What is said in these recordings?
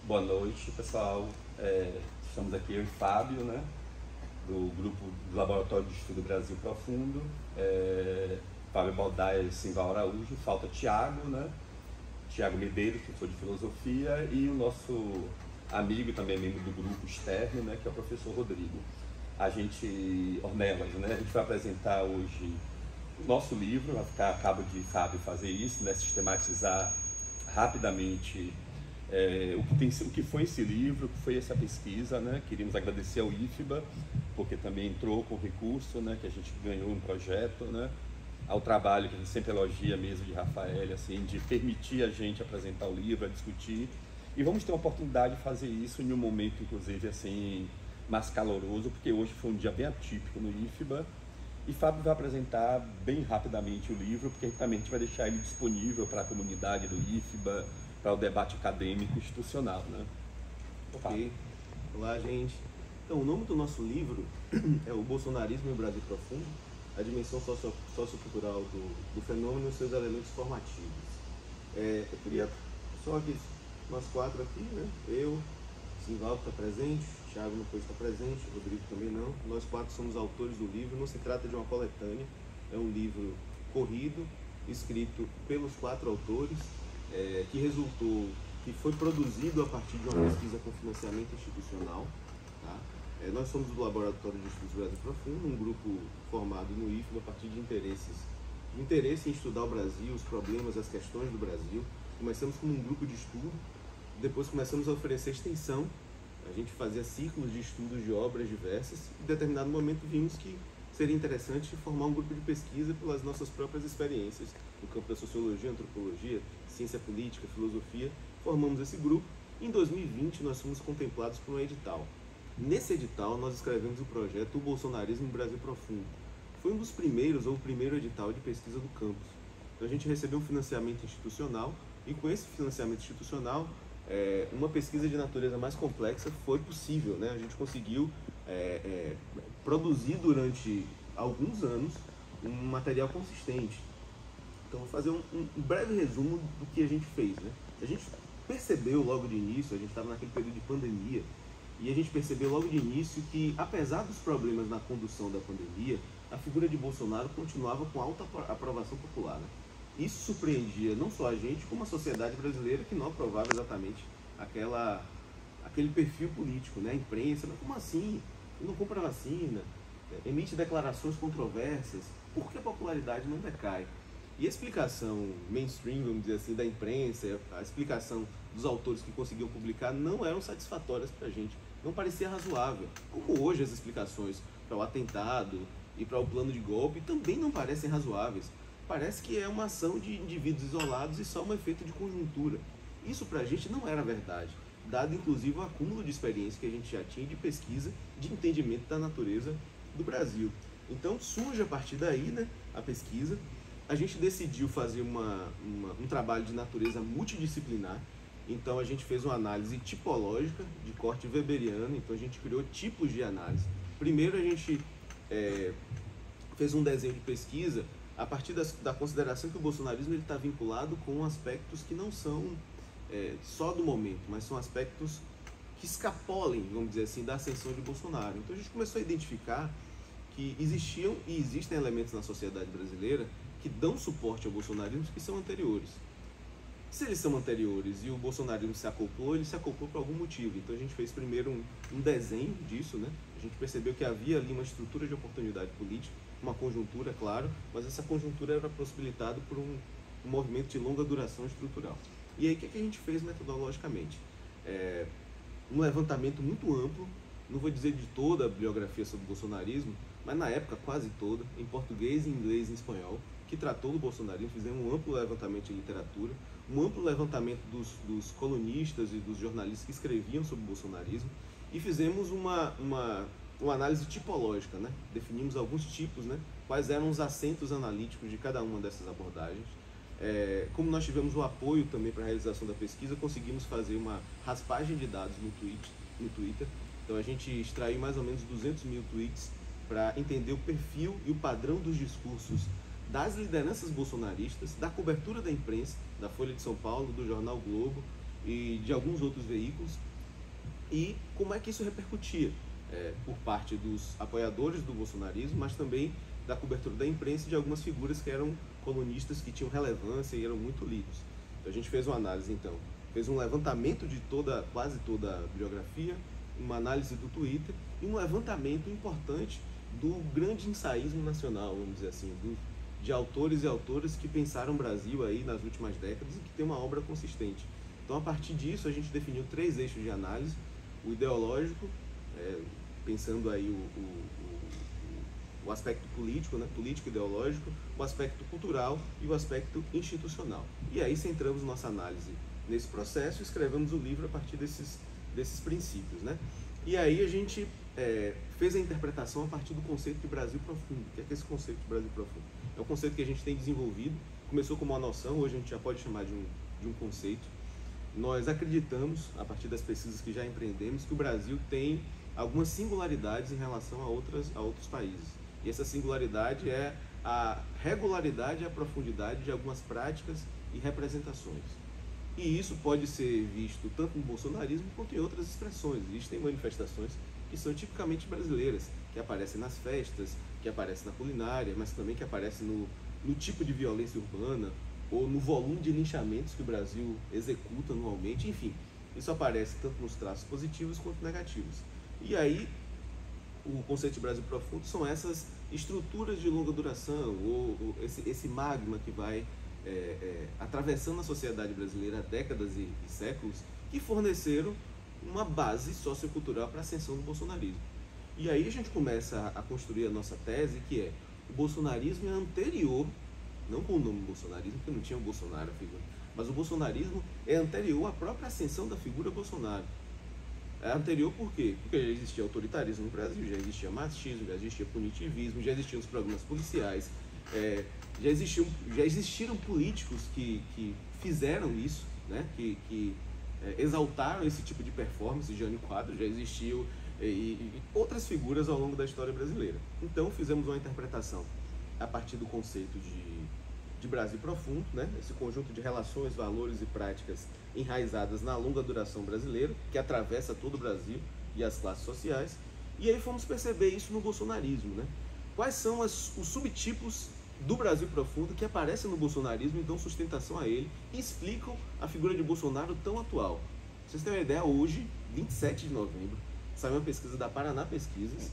Boa noite, pessoal. Estamos aqui eu e Fábio, né, do grupo do Laboratório de Estudo Brasil Profundo. Fábio Baldaia e Simval Araújo. Falta Tiago, né? Tiago Medeiros, professor de filosofia, e o nosso amigo e também membro do grupo externo, né, que é o professor Rodrigo. A gente, Ornelas, né? A gente vai apresentar hoje o nosso livro. Acabo de Fábio fazer isso, né, sistematizar rapidamente o que foi esse livro, o que foi essa pesquisa, né? Queríamos agradecer ao IFBA, porque também entrou com recurso, né, que a gente ganhou um projeto, né? Ao trabalho que a gente sempre elogia mesmo de Rafael, assim, de permitir a gente apresentar o livro, a discutir. E vamos ter a oportunidade de fazer isso em um momento, inclusive, assim, mais caloroso, porque hoje foi um dia bem atípico no IFBA. E Fábio vai apresentar bem rapidamente o livro, porque também a gente vai deixar ele disponível para a comunidade do IFBA, para o debate acadêmico institucional, né? Ok. Olá, gente. Então, o nome do nosso livro é O Bolsonarismo e o Brasil Profundo, a dimensão sociocultural do fenômeno e seus elementos formativos. Eu queria só que nós quatro aqui, né? Eu, Simval está presente, Thiago não pôde estar presente, Rodrigo também não. Nós quatro somos autores do livro. Não se trata de uma coletânea, é um livro corrido, escrito pelos quatro autores, que foi produzido a partir de uma pesquisa com financiamento institucional. Tá? Nós somos do Laboratório de Estudos Brasil Profundo, um grupo formado no IFBA a partir de interesse em estudar o Brasil, os problemas, as questões do Brasil. Começamos como um grupo de estudo, depois começamos a oferecer extensão. A gente fazia ciclos de estudos de obras diversas e, em determinado momento, vimos que seria interessante formar um grupo de pesquisa pelas nossas próprias experiências no campo da sociologia, antropologia, ciência política, filosofia. Formamos esse grupo e, em 2020, nós fomos contemplados por um edital. Nesse edital, nós escrevemos o projeto O Bolsonarismo no Brasil Profundo. Foi um dos primeiros, ou o primeiro edital de pesquisa do campus. Então, a gente recebeu um financiamento institucional e, com esse financiamento institucional, uma pesquisa de natureza mais complexa foi possível, né? A gente conseguiu produzir durante alguns anos um material consistente. Então, vou fazer um breve resumo do que a gente fez, né? A gente percebeu logo de início, a gente estava naquele período de pandemia, e a gente percebeu logo de início que, apesar dos problemas na condução da pandemia, a figura de Bolsonaro continuava com alta aprovação popular, né? Isso surpreendia não só a gente, como a sociedade brasileira, que não aprovava exatamente aquele perfil político, né? A imprensa, mas como assim? Não compra vacina, emite declarações controversas, por que a popularidade não decai? E a explicação mainstream, vamos dizer assim, da imprensa, a explicação dos autores que conseguiam publicar não eram satisfatórias para a gente, não parecia razoável. Como hoje as explicações para o atentado e para o plano de golpe também não parecem razoáveis. Parece que é uma ação de indivíduos isolados e só um efeito de conjuntura. Isso para a gente não era verdade, dado inclusive o acúmulo de experiência que a gente já tinha de pesquisa, de entendimento da natureza do Brasil. Então surge a partir daí, né, a pesquisa. A gente decidiu fazer um trabalho de natureza multidisciplinar. Então a gente fez uma análise tipológica de corte weberiano. Então a gente criou tipos de análise. Primeiro a gente fez um desenho de pesquisa a partir da consideração que o bolsonarismo está vinculado com aspectos que não são só do momento, mas são aspectos que escapolem, vamos dizer assim, da ascensão de Bolsonaro. Então a gente começou a identificar que existiam e existem elementos na sociedade brasileira que dão suporte ao bolsonarismo que são anteriores. Se eles são anteriores e o bolsonarismo se acoplou, ele se acoplou por algum motivo. Então a gente fez primeiro um desenho disso, né? A gente percebeu que havia ali uma estrutura de oportunidade política, uma conjuntura, claro, mas essa conjuntura era possibilitada por um movimento de longa duração estrutural. E aí o que a gente fez metodologicamente? Um levantamento muito amplo, não vou dizer de toda a bibliografia sobre o bolsonarismo, mas na época quase toda, em português, em inglês e em espanhol, que tratou do bolsonarismo. Fizemos um amplo levantamento de literatura, um amplo levantamento dos colunistas e dos jornalistas que escreviam sobre o bolsonarismo, e fizemos uma análise tipológica, né? Definimos alguns tipos, né? Quais eram os acentos analíticos de cada uma dessas abordagens. Como nós tivemos o apoio também para a realização da pesquisa, conseguimos fazer uma raspagem de dados no Twitter. Então a gente extraiu mais ou menos 200 mil tweets para entender o perfil e o padrão dos discursos das lideranças bolsonaristas, da cobertura da imprensa, da Folha de São Paulo, do jornal Globo e de alguns outros veículos, e como é que isso repercutia por parte dos apoiadores do bolsonarismo, mas também da cobertura da imprensa e de algumas figuras que eram colunistas, que tinham relevância e eram muito lidos. Então a gente fez uma análise, então, fez um levantamento de quase toda a bibliografia, uma análise do Twitter e um levantamento importante do grande ensaísmo nacional, vamos dizer assim, de autores e autoras que pensaram o Brasil aí nas últimas décadas e que tem uma obra consistente. Então, a partir disso, a gente definiu 3 eixos de análise: o ideológico, pensando aí o aspecto político, né, político-ideológico, o aspecto cultural e o aspecto institucional. E aí centramos nossa análise nesse processo e escrevemos o livro a partir desses princípios, né? E aí a gente fez a interpretação a partir do conceito de Brasil profundo. O que é esse conceito de Brasil profundo? É um conceito que a gente tem desenvolvido, começou como uma noção, hoje a gente já pode chamar de um conceito. Nós acreditamos, a partir das pesquisas que já empreendemos, que o Brasil tem algumas singularidades em relação a outros países. E essa singularidade é a regularidade e a profundidade de algumas práticas e representações. E isso pode ser visto tanto no bolsonarismo quanto em outras expressões. Existem manifestações que são tipicamente brasileiras, que aparecem nas festas, que aparecem na culinária, mas também que aparecem no tipo de violência urbana ou no volume de linchamentos que o Brasil executa anualmente. Enfim, isso aparece tanto nos traços positivos quanto negativos. E aí, o conceito de Brasil profundo são essas estruturas de longa duração, ou esse magma que vai atravessando a sociedade brasileira há décadas e séculos, que forneceram uma base sociocultural para a ascensão do bolsonarismo. E aí a gente começa a construir a nossa tese, que é: o bolsonarismo é anterior, não com o nome bolsonarismo, porque não tinha o Bolsonaro, a figura, mas o bolsonarismo é anterior à própria ascensão da figura Bolsonaro. É anterior por quê? Porque já existia autoritarismo no Brasil, já existia machismo, já existia punitivismo, já existiam os programas policiais, já existiram políticos que fizeram isso, né? que exaltaram esse tipo de performance. Jânio Quadros já existiu, e outras figuras ao longo da história brasileira. Então fizemos uma interpretação a partir do conceito de Brasil profundo, né? Esse conjunto de relações, valores e práticas enraizadas na longa duração brasileira, que atravessa todo o Brasil e as classes sociais. E aí fomos perceber isso no bolsonarismo, né? Quais são os subtipos do Brasil profundo que aparecem no bolsonarismo e dão sustentação a ele e explicam a figura de Bolsonaro tão atual. Pra vocês terem uma ideia, hoje, 27 de novembro, saiu uma pesquisa da Paraná Pesquisas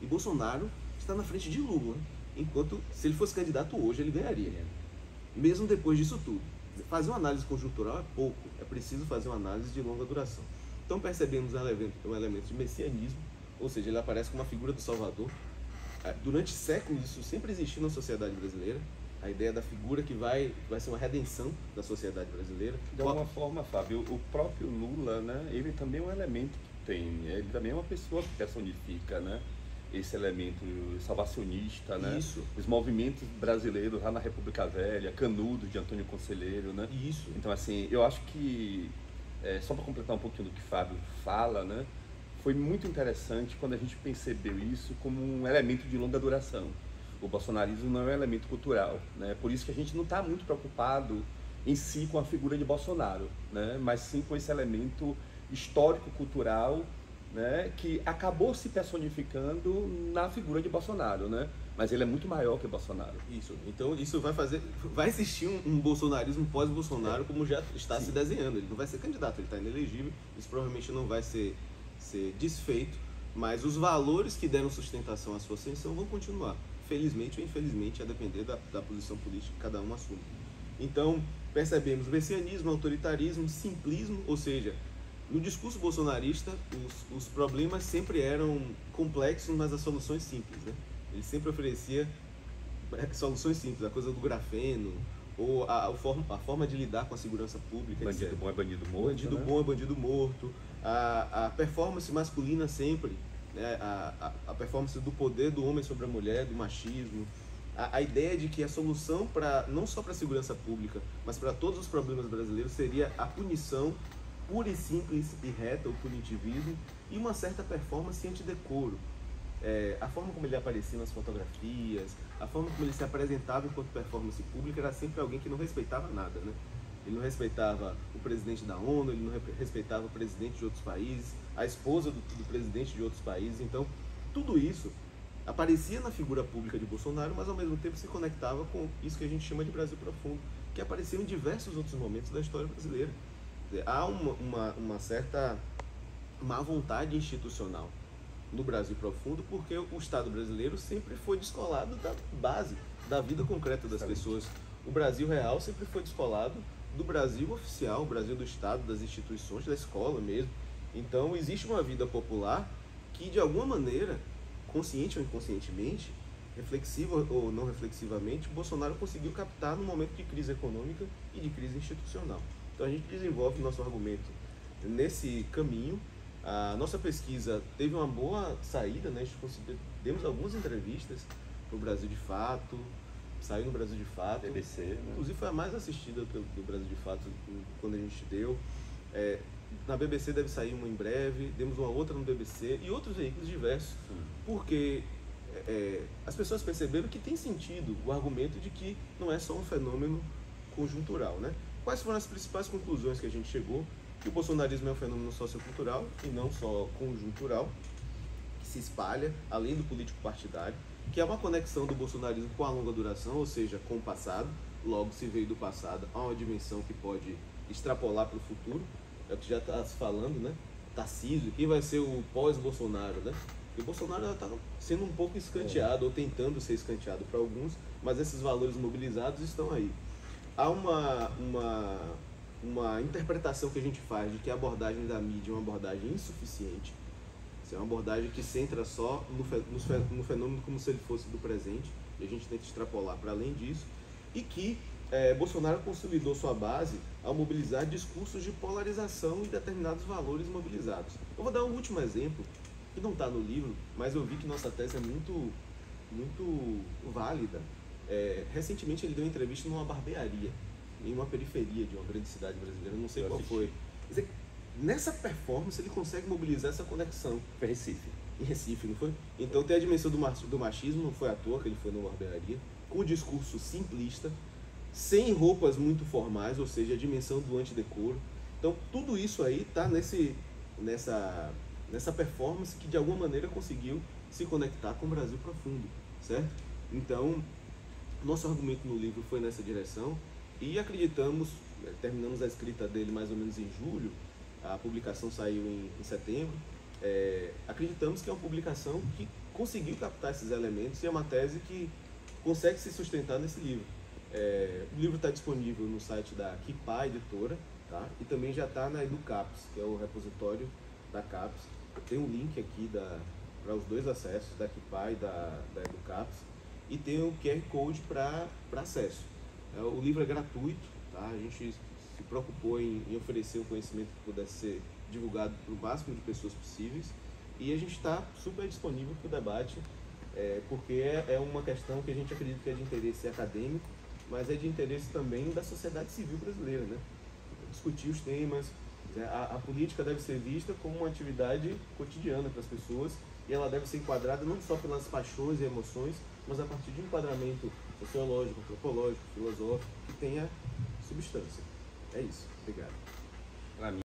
e Bolsonaro está na frente de Lula, enquanto se ele fosse candidato hoje ele ganharia, mesmo depois disso tudo. Fazer uma análise conjuntural é pouco, é preciso fazer uma análise de longa duração. Então percebemos um elemento de messianismo, ou seja, ele aparece como uma figura do Salvador. Durante séculos isso sempre existiu na sociedade brasileira, a ideia da figura que vai ser uma redenção da sociedade brasileira. De alguma forma, Fábio, o próprio Lula, né, ele também é um elemento que tem, ele também é uma pessoa que personifica, né, esse elemento salvacionista, né? Isso. Os movimentos brasileiros lá na República Velha, Canudos de Antônio Conselheiro, né? Isso. Então, assim, eu acho que, só para completar um pouquinho do que o Fábio fala, né, foi muito interessante quando a gente percebeu isso como um elemento de longa duração. O bolsonarismo não é um elemento cultural, né? Por isso que a gente não está muito preocupado em si com a figura de Bolsonaro, né? Mas sim com esse elemento histórico-cultural, né, que acabou se personificando na figura de Bolsonaro, né? Mas ele é muito maior que Bolsonaro. Isso. Então isso vai existir um bolsonarismo pós-Bolsonaro, como já está se desenhando. Ele não vai ser candidato, ele está inelegível, isso provavelmente não vai ser desfeito, mas os valores que deram sustentação à sua ascensão vão continuar, felizmente ou infelizmente, a depender da posição política que cada um assume. Então percebemos messianismo, autoritarismo, simplismo, ou seja, no discurso bolsonarista, os problemas sempre eram complexos, mas as soluções simples, né? Ele sempre oferecia soluções simples, a coisa do grafeno, ou a forma de lidar com a segurança pública. Bandido etc. bom é bandido morto. Bandido né? bom é bandido morto. A performance masculina sempre, né? A performance do poder do homem sobre a mulher, do machismo. A ideia de que a solução não só para a segurança pública, mas para todos os problemas brasileiros seria a punição pura e simples e reta, o punitivismo, e uma certa performance antidecoro. A forma como ele aparecia nas fotografias, a forma como ele se apresentava enquanto performance pública era sempre alguém que não respeitava nada, né? ele não respeitava o presidente da ONU, ele não respeitava o presidente de outros países, a esposa do presidente de outros países. Então, tudo isso aparecia na figura pública de Bolsonaro, mas ao mesmo tempo se conectava com isso que a gente chama de Brasil profundo, que apareceu em diversos outros momentos da história brasileira. Há uma certa má vontade institucional no Brasil profundo, porque o Estado brasileiro sempre foi descolado da base, da vida concreta das pessoas. O Brasil real sempre foi descolado do Brasil oficial, o Brasil do Estado, das instituições, da escola mesmo. Então existe uma vida popular que, de alguma maneira, consciente ou inconscientemente, reflexiva ou não reflexivamente, Bolsonaro conseguiu captar no momento de crise econômica e de crise institucional. Então a gente desenvolve nosso argumento nesse caminho. A nossa pesquisa teve uma boa saída, né? Demos algumas entrevistas para o Brasil de Fato, saiu no Brasil de Fato. BBC, né? Inclusive foi a mais assistida do Brasil de Fato quando a gente deu. Na BBC deve sair uma em breve, demos uma outra no BBC e outros veículos diversos. Porque as pessoas perceberam que tem sentido o argumento de que não é só um fenômeno conjuntural, né? Quais foram as principais conclusões que a gente chegou? Que o bolsonarismo é um fenômeno sociocultural e não só conjuntural, que se espalha além do político partidário, que é uma conexão do bolsonarismo com a longa duração, ou seja, com o passado. Logo, se veio do passado, há uma dimensão que pode extrapolar para o futuro. É o que já está se falando, né? Tarcísio, quem vai ser o pós-Bolsonaro, né? E o Bolsonaro está sendo um pouco escanteado, ou tentando ser escanteado para alguns, mas esses valores mobilizados estão aí. Há uma interpretação que a gente faz de que a abordagem da mídia é uma abordagem insuficiente. É uma abordagem que centra só no fenômeno como se ele fosse do presente, e a gente tenta extrapolar para além disso, e que Bolsonaro consolidou sua base ao mobilizar discursos de polarização e determinados valores mobilizados. Eu vou dar um último exemplo, que não está no livro, mas eu vi que nossa tese é muito válida. Recentemente ele deu uma entrevista numa barbearia, em uma periferia de uma grande cidade brasileira, não sei qual foi. Quer dizer, nessa performance ele consegue mobilizar essa conexão. Foi Recife. Em Recife, não foi? Então tem a dimensão do machismo, não foi à toa que ele foi numa barbearia, com o discurso simplista, sem roupas muito formais, ou seja, a dimensão do antidecoro. Então tudo isso aí está nessa performance que de alguma maneira conseguiu se conectar com o Brasil profundo, certo? Então, nosso argumento no livro foi nessa direção e acreditamos, terminamos a escrita dele mais ou menos em julho, a publicação saiu em setembro, acreditamos que é uma publicação que conseguiu captar esses elementos e é uma tese que consegue se sustentar nesse livro. O livro está disponível no site da Kipá Editora, tá? E também já está na EduCaps, que é o repositório da CAPES. Tem um link aqui para os dois acessos, da Kipá e da EduCaps, e tem o QR Code para acesso. O livro é gratuito, tá? A gente se preocupou em oferecer um conhecimento que pudesse ser divulgado para o máximo de pessoas possíveis, e a gente está super disponível para o debate, porque é uma questão que a gente acredita que é de interesse acadêmico, mas é de interesse também da sociedade civil brasileira, né? Discutir os temas. A política deve ser vista como uma atividade cotidiana para as pessoas, e ela deve ser enquadrada não só pelas paixões e emoções, mas a partir de um enquadramento sociológico, antropológico, filosófico, que tenha substância. É isso. Obrigado.